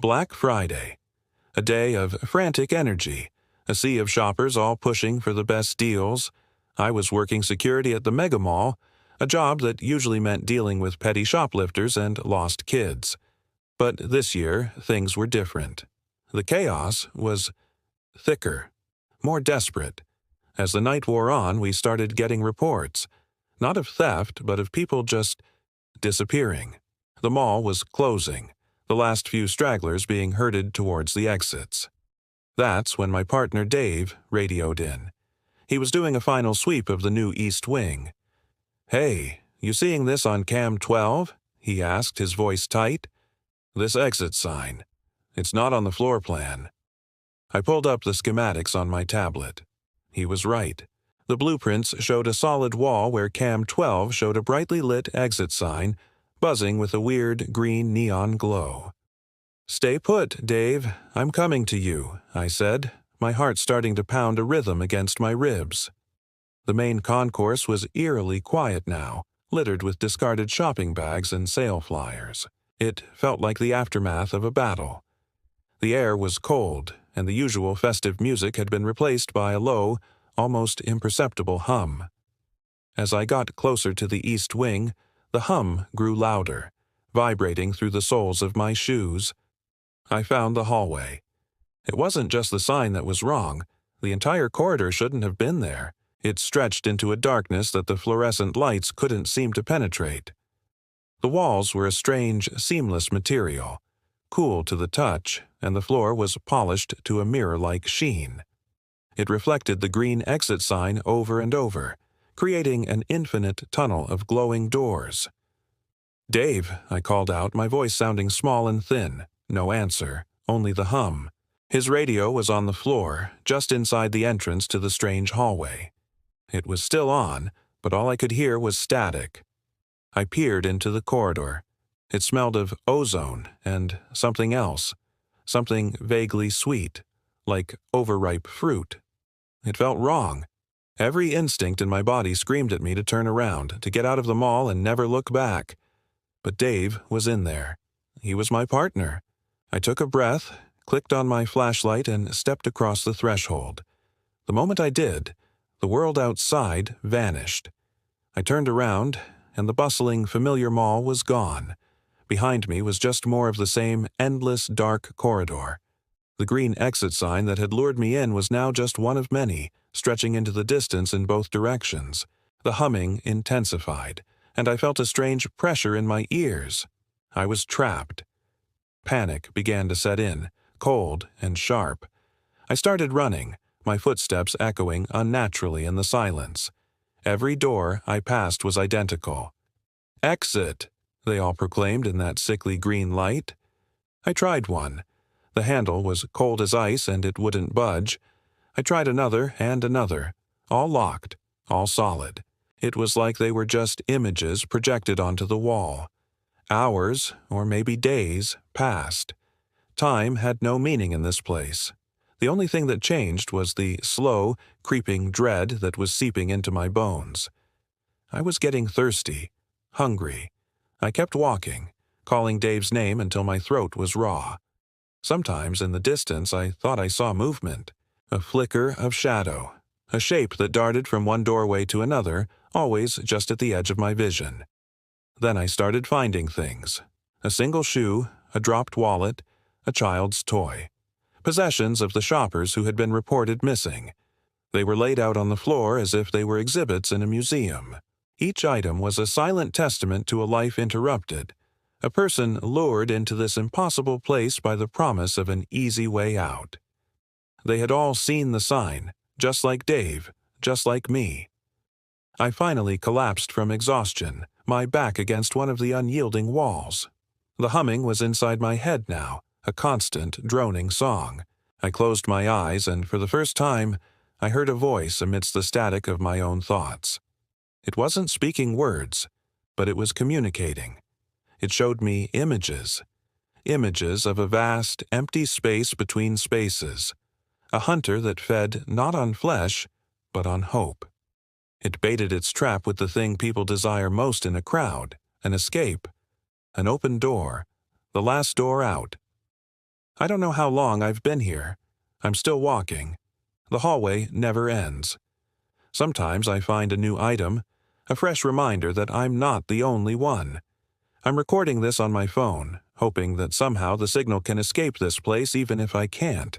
Black Friday. A day of frantic energy. A sea of shoppers all pushing for the best deals. I was working security at the mega mall, a job that usually meant dealing with petty shoplifters and lost kids. But this year, things were different. The chaos was thicker, more desperate. As the night wore on, we started getting reports, not of theft, but of people just disappearing. The mall was closing, the last few stragglers being herded towards the exits. That's when my partner Dave radioed in. He was doing a final sweep of the new East Wing. "Hey, you seeing this on Cam 12? He asked, his voice tight. "This exit sign. It's not on the floor plan." I pulled up the schematics on my tablet. He was right. The blueprints showed a solid wall where Cam 12 showed a brightly lit exit sign, buzzing with a weird green neon glow. "Stay put, Dave. I'm coming to you," I said, my heart starting to pound a rhythm against my ribs. The main concourse was eerily quiet now, littered with discarded shopping bags and sale flyers. It felt like the aftermath of a battle. The air was cold, and the usual festive music had been replaced by a low, almost imperceptible hum. As I got closer to the East Wing, the hum grew louder, vibrating through the soles of my shoes. I found the hallway. It wasn't just the sign that was wrong. The entire corridor shouldn't have been there. It stretched into a darkness that the fluorescent lights couldn't seem to penetrate. The walls were a strange, seamless material, cool to the touch, and the floor was polished to a mirror-like sheen. It reflected the green exit sign over and over, creating an infinite tunnel of glowing doors. "Dave," I called out, my voice sounding small and thin. No answer, only the hum. His radio was on the floor, just inside the entrance to the strange hallway. It was still on, but all I could hear was static. I peered into the corridor. It smelled of ozone and something else, something vaguely sweet, like overripe fruit. It felt wrong. Every instinct in my body screamed at me to turn around, to get out of the mall and never look back. But Dave was in there. He was my partner. I took a breath, clicked on my flashlight, and stepped across the threshold. The moment I did, the world outside vanished. I turned around, and the bustling, familiar mall was gone. Behind me was just more of the same endless, dark corridor. The green exit sign that had lured me in was now just one of many, stretching into the distance in both directions. The humming intensified, and I felt a strange pressure in my ears. I was trapped. Panic began to set in, cold and sharp. I started running, my footsteps echoing unnaturally in the silence. Every door I passed was identical. "Exit," they all proclaimed in that sickly green light. I tried one. The handle was cold as ice and it wouldn't budge. I tried another and another, all locked, all solid. It was like they were just images projected onto the wall. Hours, or maybe days, passed. Time had no meaning in this place. The only thing that changed was the slow, creeping dread that was seeping into my bones. I was getting thirsty, hungry. I kept walking, calling Dave's name until my throat was raw. Sometimes in the distance I thought I saw movement, a flicker of shadow, a shape that darted from one doorway to another, always just at the edge of my vision. Then I started finding things. A single shoe, a dropped wallet, a child's toy. Possessions of the shoppers who had been reported missing. They were laid out on the floor as if they were exhibits in a museum. Each item was a silent testament to a life interrupted, a person lured into this impossible place by the promise of an easy way out. They had all seen the sign, just like Dave, just like me. I finally collapsed from exhaustion, my back against one of the unyielding walls. The humming was inside my head now, a constant, droning song. I closed my eyes, and for the first time, I heard a voice amidst the static of my own thoughts. It wasn't speaking words, but it was communicating. It showed me images. Images of a vast, empty space between spaces. A hunter that fed not on flesh, but on hope. It baited its trap with the thing people desire most in a crowd, an escape, an open door, the last door out. I don't know how long I've been here. I'm still walking. The hallway never ends. Sometimes I find a new item, a fresh reminder that I'm not the only one. I'm recording this on my phone, hoping that somehow the signal can escape this place even if I can't.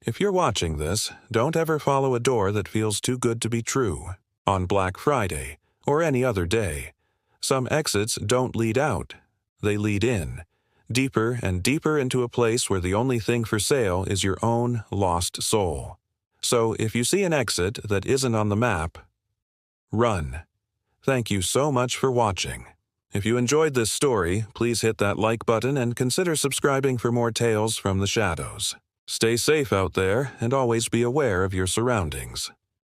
If you're watching this, don't ever follow a door that feels too good to be true. On Black Friday, or any other day, some exits don't lead out. They lead in, deeper and deeper into a place where the only thing for sale is your own lost soul. So if you see an exit that isn't on the map, run. Thank you so much for watching. If you enjoyed this story, please hit that like button and consider subscribing for more tales from the shadows. Stay safe out there and always be aware of your surroundings.